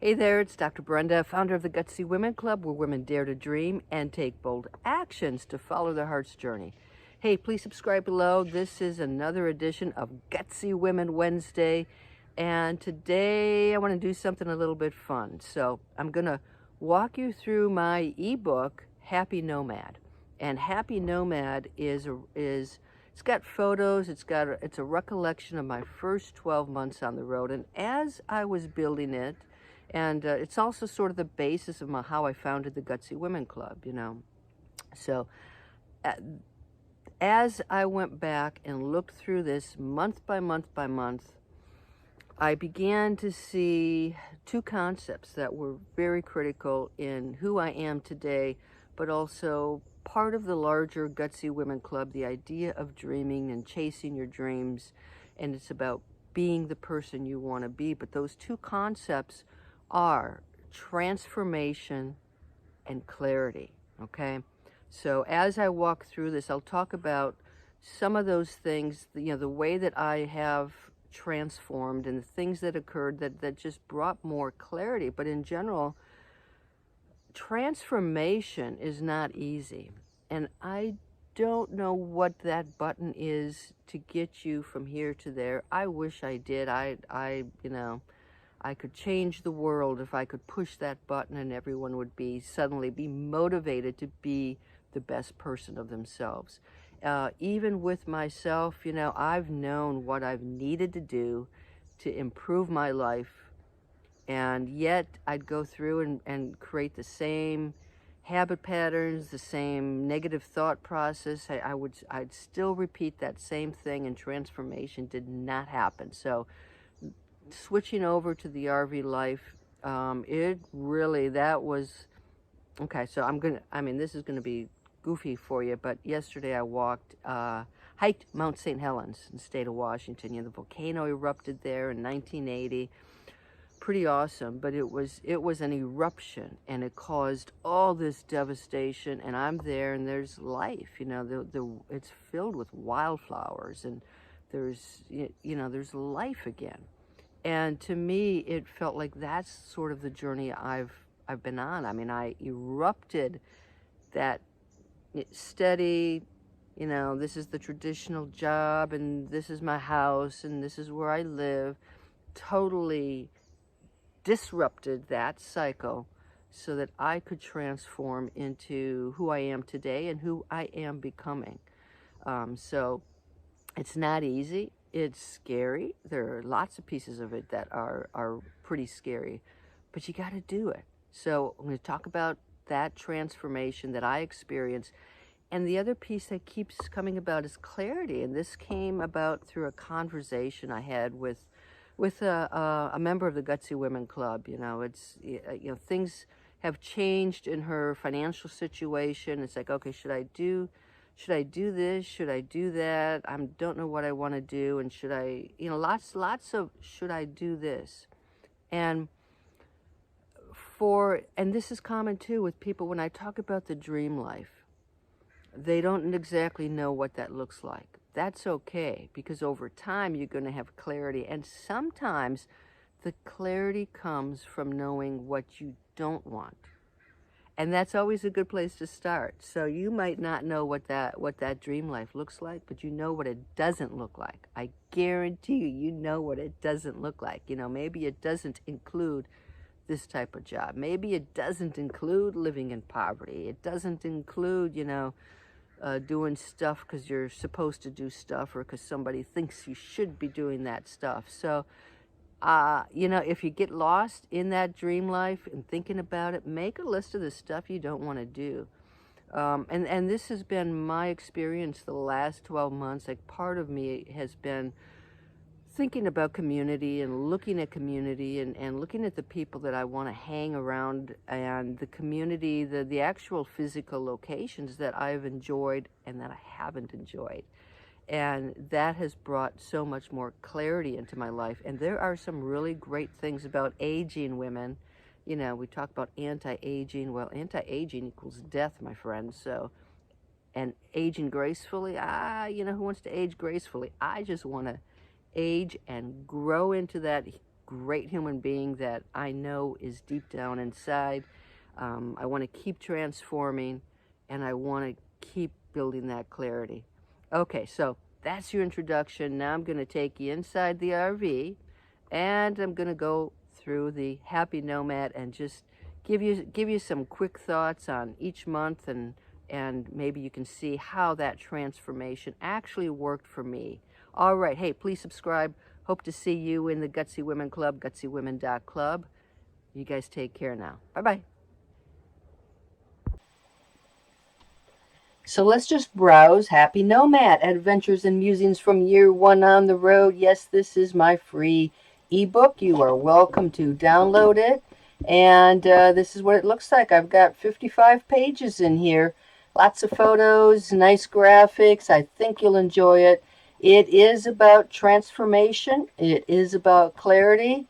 Hey there, it's Dr. Brenda, founder of the Gutsy Women Club, where women dare to dream and take bold actions to follow their heart's journey. Hey, please subscribe below. This is another edition of Gutsy Women Wednesday, and today I want to do something a little bit fun. So I'm going to walk you through my ebook, Happy Nomad. And Happy Nomad is it's got photos, it's a recollection of my first 12 months on the road. And as I was building it, and it's also sort of the basis of how I founded the Gutsy Women Club. So as I went back and looked through this month by month by month, I began to see two concepts that were very critical in who I am today, but also part of the larger Gutsy Women Club, the idea of dreaming and chasing your dreams. And it's about being the person you want to be. But those two concepts are transformation and clarity, okay? So as I walk through this, I'll talk about some of those things, the way that I have transformed and the things that occurred that just brought more clarity. But in general, transformation is not easy. And I don't know what that button is to get you from here to there. I wish I did. I could change the world if I could push that button and everyone would suddenly be motivated to be the best person of themselves. Even with myself, I've known what I've needed to do to improve my life, and yet I'd go through and create the same habit patterns, the same negative thought process. I'd still repeat that same thing, and transformation did not happen. So switching over to the RV life, that was, okay, so this is gonna be goofy for you, but yesterday I hiked Mount St. Helens in the state of Washington. The volcano erupted there in 1980. Pretty awesome, but it was an eruption, and it caused all this devastation. And I'm there, and there's life. It's filled with wildflowers, and there's life again. And to me, it felt like that's sort of the journey I've been on. I erupted that steady, this is the traditional job, and this is my house, and this is where I live. Totally disrupted that cycle so that I could transform into who I am today and who I am becoming. So it's not easy. It's scary. There are lots of pieces of it that are pretty scary, but you got to do it. So I'm going to talk about that transformation that I experienced. And the other piece that keeps coming about is clarity. And this came about through a conversation I had with a member of the Gutsy Women Club. Things have changed in her financial situation. It's like, okay, should I do this? Should I do that? I don't know what I want to do. And should I, lots of, should I do this? And this is common too with people when I talk about the dream life. They don't exactly know what that looks like. That's okay, because over time you're going to have clarity. And sometimes the clarity comes from knowing what you don't want. And that's always a good place to start. So you might not know what that dream life looks like, but you know what it doesn't look like. I guarantee you know what it doesn't look like. Maybe it doesn't include this type of job. Maybe it doesn't include living in poverty. It doesn't include, doing stuff because you're supposed to do stuff, or because somebody thinks you should be doing that stuff. So, if you get lost in that dream life and thinking about it, make a list of the stuff you don't want to do. And this has been my experience the last 12 months. Like, part of me has been thinking about community and looking at community and looking at the people that I want to hang around, and the community, the actual physical locations that I've enjoyed and that I haven't enjoyed. And that has brought so much more clarity into my life. And there are some really great things about aging women. We talk about anti-aging. Well, anti-aging equals death, my friends. So, and aging gracefully, who wants to age gracefully? I just want to age and grow into that great human being that I know is deep down inside. I want to keep transforming, and I want to keep building that clarity. Okay, so that's your introduction. Now I'm going to take you inside the RV, and I'm going to go through the Happy Nomad and just give you some quick thoughts on each month, and maybe you can see how that transformation actually worked for me. All right, hey, please subscribe. Hope to see you in the Gutsy Women Club, gutsywomen.club. You guys take care now. Bye-bye. So let's just browse Happy Nomad, Adventures and Musings from Year 1 on the Road. Yes, this is my free ebook. You are welcome to download it. And this is what it looks like. I've got 55 pages in here. Lots of photos, nice graphics. I think you'll enjoy it. It is about transformation. It is about clarity.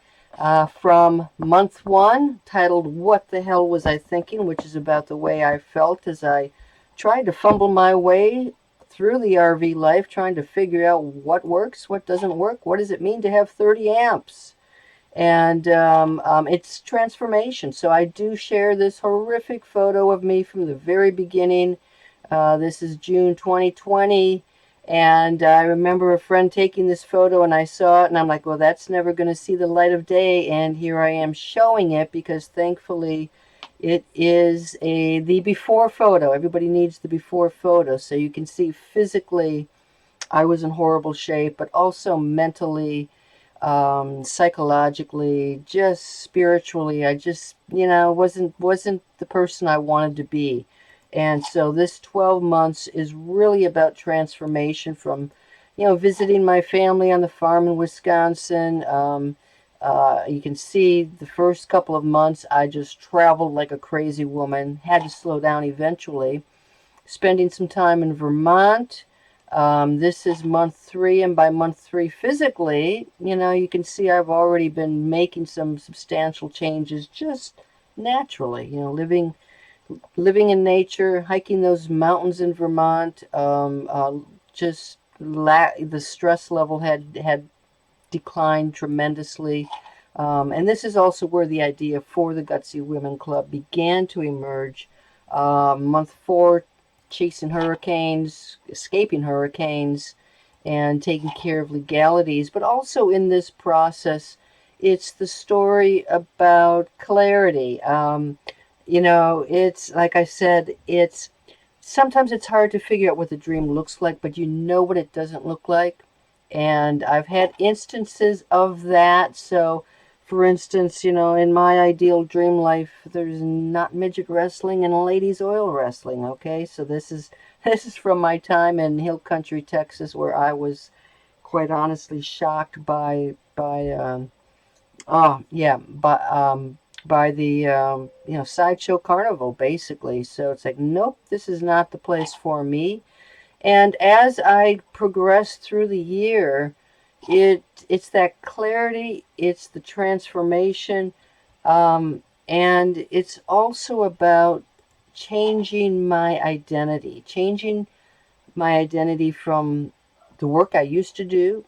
From month 1, titled What the Hell Was I Thinking?, which is about the way I felt as I tried to fumble my way through the RV life, trying to figure out what works, what doesn't work, what does it mean to have 30 amps. And it's transformation. So I do share this horrific photo of me from the very beginning. This is June 2020. And I remember a friend taking this photo, and I saw it, and I'm like, well, that's never going to see the light of day. And here I am showing it, because thankfully it is the before photo. Everybody needs the before photo. So you can see physically I was in horrible shape, but also mentally, psychologically, just spiritually, I just, wasn't the person I wanted to be. And so this 12 months is really about transformation from, visiting my family on the farm in Wisconsin. You can see the first couple of months I just traveled like a crazy woman, had to slow down eventually. Spending some time in Vermont. This is month 3, and by month 3 physically, you can see I've already been making some substantial changes just naturally, living in nature, hiking those mountains in Vermont. Just the stress level had declined tremendously. And this is also where the idea for the Gutsy Women Club began to emerge. Month 4, chasing hurricanes, escaping hurricanes, and taking care of legalities. But also in this process, it's the story about clarity. It's like I said, sometimes it's hard to figure out what the dream looks like, but you know what it doesn't look like. And I've had instances of that. So, for instance, in my ideal dream life, there's not midget wrestling and ladies oil wrestling. Okay, so this is from my time in Hill Country, Texas, where I was quite honestly shocked by the sideshow carnival, basically. So it's like, nope, this is not the place for me. And as I progress through the year, it's that clarity, it's the transformation, and it's also about changing my identity from the work I used to do,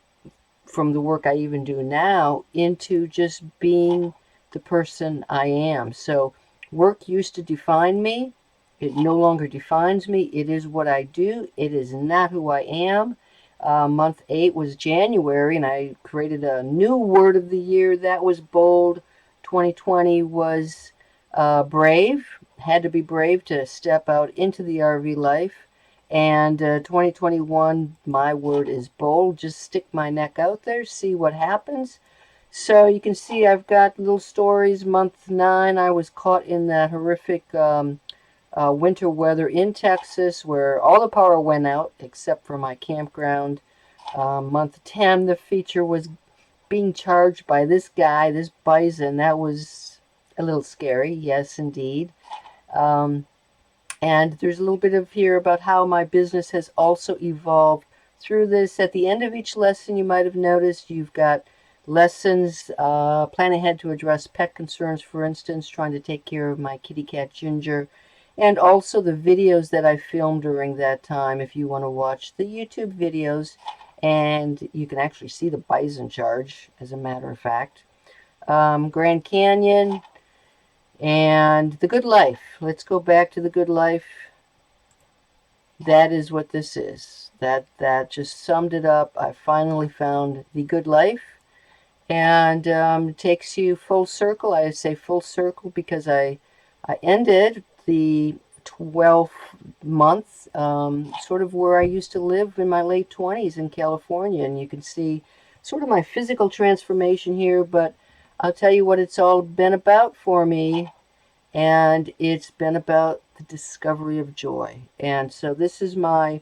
from the work I even do now, into just being the person I am. So work used to define me. It no longer defines me. It is what I do. It is not who I am. Month 8 was January, and I created a new word of the year. That was bold. 2020 was brave. Had to be brave to step out into the RV life. And 2021, my word is bold. Just stick my neck out there, see what happens. So you can see I've got little stories. Month 9, I was caught in that horrific winter weather in Texas, where all the power went out except for my campground. Month 10, the feature was being charged by this guy, this bison. That was a little scary, yes, indeed. And there's a little bit of here about how my business has also evolved through this. At the end of each lesson, you might have noticed you've got lessons, plan ahead to address pet concerns, for instance, trying to take care of my kitty cat Ginger, and also the videos that I filmed during that time. If you want to watch the YouTube videos, and you can actually see the bison charge, as a matter of fact. Grand Canyon, and The Good Life. Let's go back to The Good Life. That is what this is. That just summed it up. I finally found The Good Life, and it takes you full circle. I say full circle because I ended the 12 months sort of where I used to live in my late 20s in California, and you can see sort of my physical transformation here, but I'll tell you what it's all been about for me, and it's been about the discovery of joy. And so this is my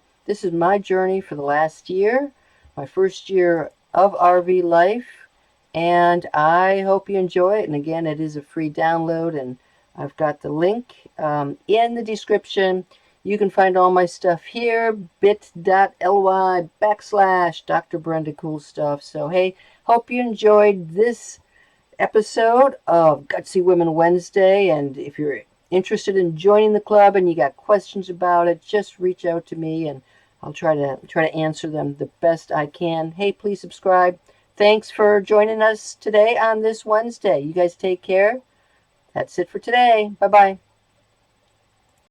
journey for the last year, my first year of RV life, and I hope you enjoy it. And again, it is a free download, and I've got the link in the description. You can find all my stuff here, bit.ly/Dr. Brenda Cool Stuff. So hey, hope you enjoyed this episode of Gutsy Women Wednesday, and if you're interested in joining the club and you got questions about it, just reach out to me and I'll try to answer them the best I can. Hey, please subscribe. Thanks for joining us today on this Wednesday. You guys take care. That's it for today. Bye-bye.